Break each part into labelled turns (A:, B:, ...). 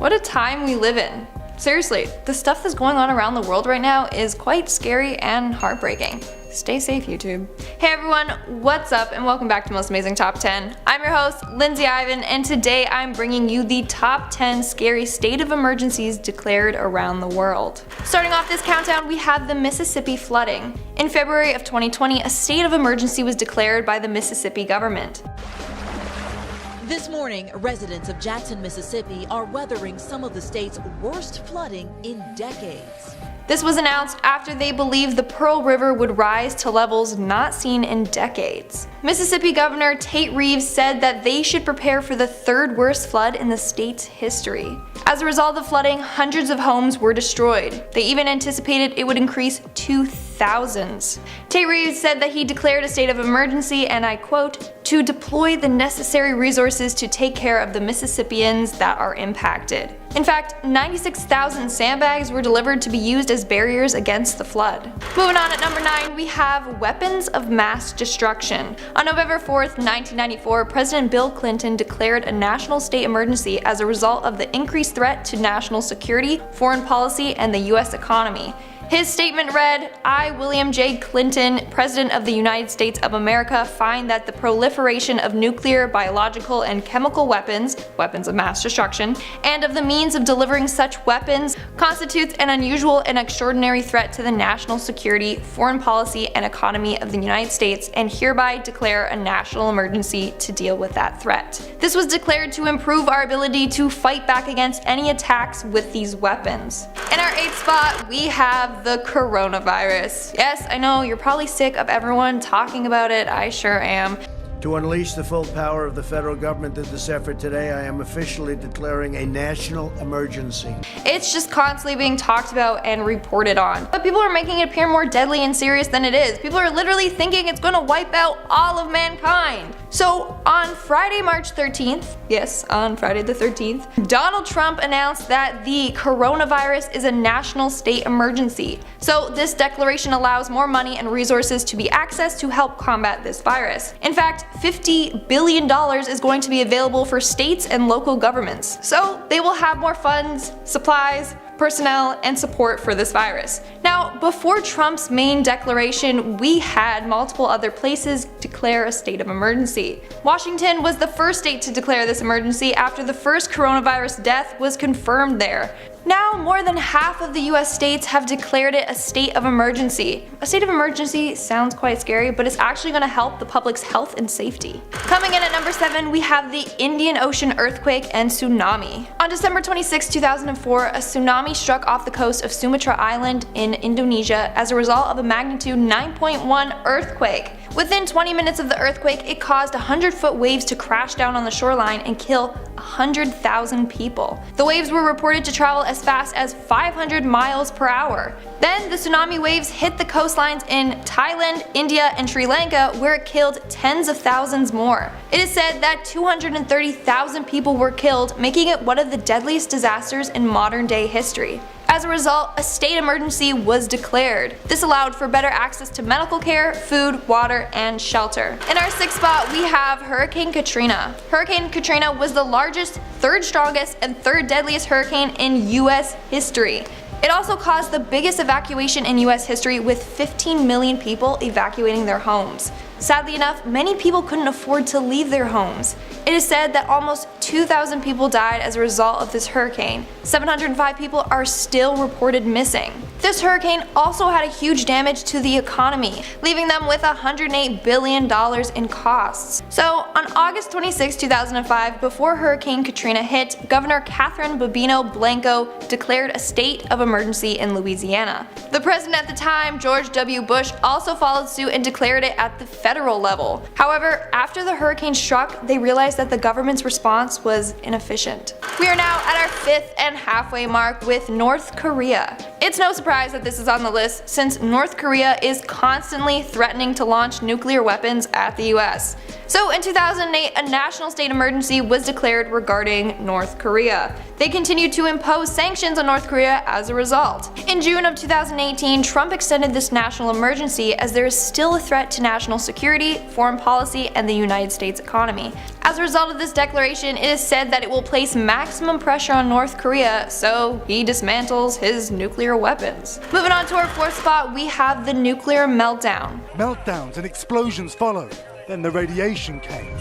A: What a time we live in. Seriously, the stuff that's going on around the world right now is quite scary and heartbreaking. Stay safe, YouTube. Hey everyone, what's up and welcome back to Most Amazing Top 10. I'm your host, Lindsay Ivan, and today I'm bringing you the top 10 scary state of emergencies declared around the world. Starting off this countdown, we have the Mississippi flooding. In February of 2020, a state of emergency was declared by the Mississippi government.
B: This morning, residents of Jackson, Mississippi are weathering some of the state's worst flooding in decades.
A: This was announced after they believed the Pearl River would rise to levels not seen in decades. Mississippi Governor Tate Reeves said that they should prepare for the third worst flood in the state's history. As a result of flooding, hundreds of homes were destroyed. They even anticipated it would increase to thousands. Tate Reeves said that he declared a state of emergency, and I quote, to deploy the necessary resources to take care of the Mississippians that are impacted. In fact, 96,000 sandbags were delivered to be used as barriers against the flood. Moving on at number 9, we have weapons of mass destruction. On November 4th, 1994, President Bill Clinton declared a national state emergency as a result of the increased threat to national security, foreign policy, and the US economy. His statement read, I, William J. Clinton, President of the United States of America, find that the proliferation of nuclear, biological, and chemical weapons, weapons of mass destruction, and of the means of delivering such weapons constitutes an unusual and extraordinary threat to the national security, foreign policy, and economy of the United States, and hereby declare a national emergency to deal with that threat. This was declared to improve our ability to fight back against any attacks with these weapons. In our 8th spot, we have the coronavirus. Yes, I know, you're probably sick of everyone talking about it. I sure am.
C: To unleash the full power of the federal government in this effort today, I am officially declaring a national emergency.
A: It's just constantly being talked about and reported on. But people are making it appear more deadly and serious than it is. People are literally thinking it's going to wipe out all of mankind. So on Friday, March 13th, yes, on Friday the 13th, Donald Trump announced that the coronavirus is a national state emergency. So this declaration allows more money and resources to be accessed to help combat this virus. In fact, $50 billion is going to be available for states and local governments. So they will have more funds, supplies, personnel, and support for this virus. Now, before Trump's main declaration, we had multiple other places declare a state of emergency. Washington was the first state to declare this emergency after the first coronavirus death was confirmed there. Now, more than half of the US states have declared it a state of emergency. A state of emergency sounds quite scary, but it's actually going to help the public's health and safety. Coming in at number 7, we have the Indian Ocean earthquake and tsunami. On December 26, 2004, a tsunami struck off the coast of Sumatra Island in Indonesia as a result of a magnitude 9.1 earthquake. Within 20 minutes of the earthquake, it caused 100-foot waves to crash down on the shoreline and kill 100,000 people. The waves were reported to travel as fast as 500 miles per hour. Then the tsunami waves hit the coastlines in Thailand, India, and Sri Lanka, where it killed tens of thousands more. It is said that 230,000 people were killed, making it one of the deadliest disasters in modern-day history. As a result, a state emergency was declared. This allowed for better access to medical care, food, water, and shelter. In our 6th spot, we have Hurricane Katrina. Hurricane Katrina was the largest, third strongest, and third deadliest hurricane in US history. It also caused the biggest evacuation in US history, with 15 million people evacuating their homes. Sadly enough, many people couldn't afford to leave their homes. It is said that almost 2,000 people died as a result of this hurricane. 705 people are still reported missing. This hurricane also had a huge damage to the economy, leaving them with $108 billion in costs. So on August 26, 2005, before Hurricane Katrina hit, Governor Catherine Bobino Blanco declared a state of emergency in Louisiana. The president at the time, George W. Bush, also followed suit and declared it at the federal level. However, after the hurricane struck, they realized that the government's response was inefficient. We are now at our 5th and halfway mark with North Korea. It's no surprise that this is on the list, since North Korea is constantly threatening to launch nuclear weapons at the US. So in 2008, a national state emergency was declared regarding North Korea. They continued to impose sanctions on North Korea as a result. In June of 2018, Trump extended this national emergency as there is still a threat to national security, foreign policy, and the United States economy. As As a result of this declaration, it is said that it will place maximum pressure on North Korea so he dismantles his nuclear weapons. Moving on to our fourth spot, we have the nuclear meltdown.
D: Meltdowns and explosions followed. Then the radiation came.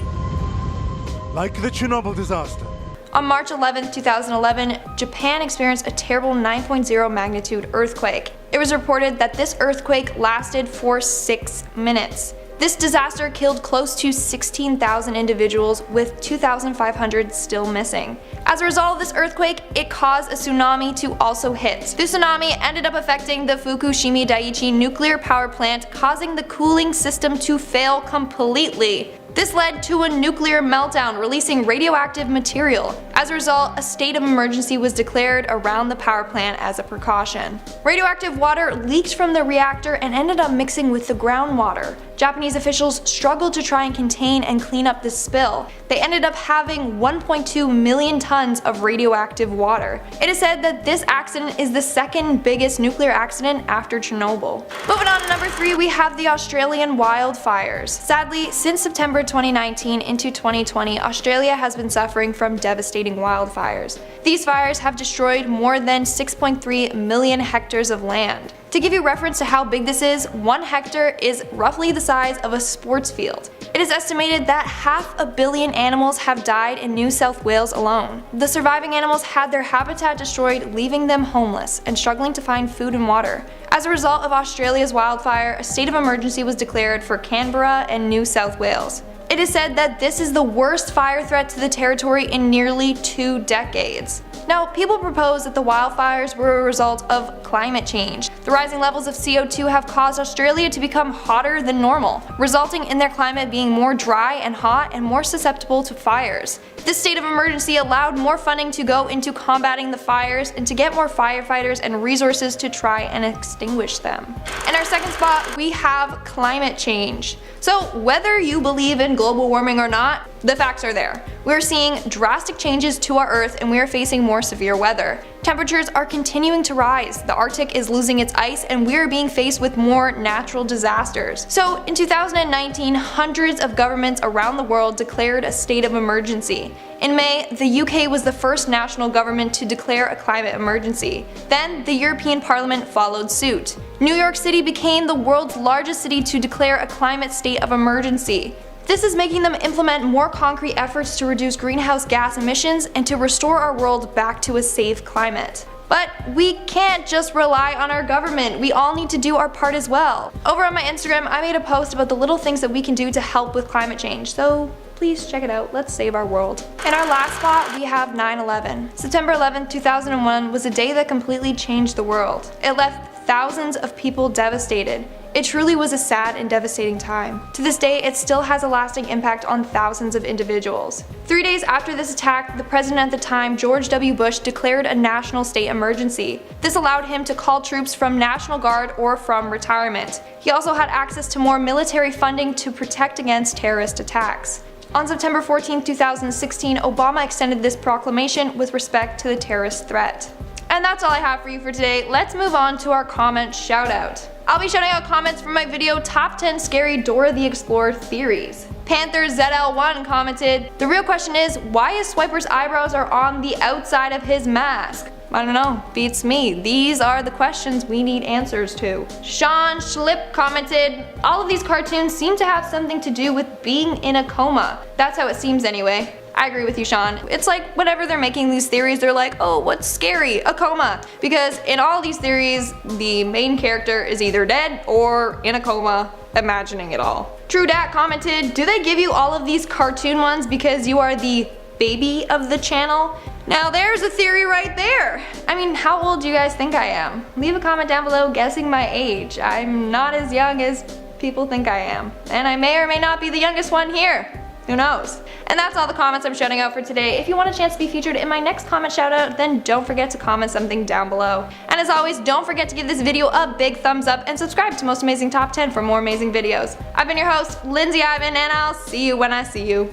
D: Like the Chernobyl disaster.
A: On March 11, 2011, Japan experienced a terrible 9.0 magnitude earthquake. It was reported that this earthquake lasted for 6 minutes. This disaster killed close to 16,000 individuals, with 2,500 still missing. As a result of this earthquake, it caused a tsunami to also hit. The tsunami ended up affecting the Fukushima Daiichi nuclear power plant, causing the cooling system to fail completely. This led to a nuclear meltdown, releasing radioactive material. As a result, a state of emergency was declared around the power plant as a precaution. Radioactive water leaked from the reactor and ended up mixing with the groundwater. Japanese officials struggled to try and contain and clean up this spill. They ended up having 1.2 million tons of radioactive water. It is said that this accident is the second biggest nuclear accident after Chernobyl. Moving on to number 3, we have the Australian wildfires. Sadly, since September 2019 into 2020, Australia has been suffering from devastating wildfires. These fires have destroyed more than 6.3 million hectares of land. To give you reference to how big this is, 1 hectare is roughly the size of a sports field. It is estimated that 500 million animals have died in New South Wales alone. The surviving animals had their habitat destroyed, leaving them homeless and struggling to find food and water. As a result of Australia's wildfire, a state of emergency was declared for Canberra and New South Wales. It is said that this is the worst fire threat to the territory in nearly 2 decades. Now, people propose that the wildfires were a result of climate change. The rising levels of CO2 have caused Australia to become hotter than normal, resulting in their climate being more dry and hot and more susceptible to fires. This state of emergency allowed more funding to go into combating the fires and to get more firefighters and resources to try and extinguish them. In our second spot, we have climate change. So whether you believe in global warming or not, the facts are there. We're seeing drastic changes to our Earth and we are facing more severe weather. Temperatures are continuing to rise, the Arctic is losing its ice, and we are being faced with more natural disasters. So in 2019, hundreds of governments around the world declared a state of emergency. In May, the UK was the first national government to declare a climate emergency. Then the European Parliament followed suit. New York City became the world's largest city to declare a climate state of emergency. This is making them implement more concrete efforts to reduce greenhouse gas emissions and to restore our world back to a safe climate. But we can't just rely on our government, we all need to do our part as well. Over on my Instagram, I made a post about the little things that we can do to help with climate change, so please check it out, let's save our world. In our last spot, we have 9/11. September 11, 2001 was a day that completely changed the world. It left thousands of people devastated. It truly was a sad and devastating time. To this day, it still has a lasting impact on thousands of individuals. 3 days after this attack, the president at the time, George W. Bush, declared a national state emergency. This allowed him to call troops from National Guard or from retirement. He also had access to more military funding to protect against terrorist attacks. On September 14, 2016, Obama extended this proclamation with respect to the terrorist threat. And that's all I have for you for today. Let's move on to our comment shoutout. I'll be shouting out comments from my video Top 10 Scary Dora the Explorer Theories. Panther ZL1 commented, "The real question is, why is Swiper's eyebrows are on the outside of his mask?" I don't know, beats me. These are the questions we need answers to. Sean Schlip commented, "All of these cartoons seem to have something to do with being in a coma. That's how it seems anyway." I agree with you, Sean. It's like whenever they're making these theories, they're like, oh, what's scary? A coma. Because in all these theories, the main character is either dead or in a coma, imagining it all. True Dat commented, "Do they give you all of these cartoon ones because you are the baby of the channel?" Now there's a theory right there. I mean, how old do you guys think I am? Leave a comment down below guessing my age. I'm not as young as people think I am. And I may or may not be the youngest one here. Who knows? And that's all the comments I'm shouting out for today. If you want a chance to be featured in my next comment shoutout, then don't forget to comment something down below. And as always, don't forget to give this video a big thumbs up and subscribe to Most Amazing Top 10 for more amazing videos. I've been your host, Lindsay Ivan, and I'll see you when I see you.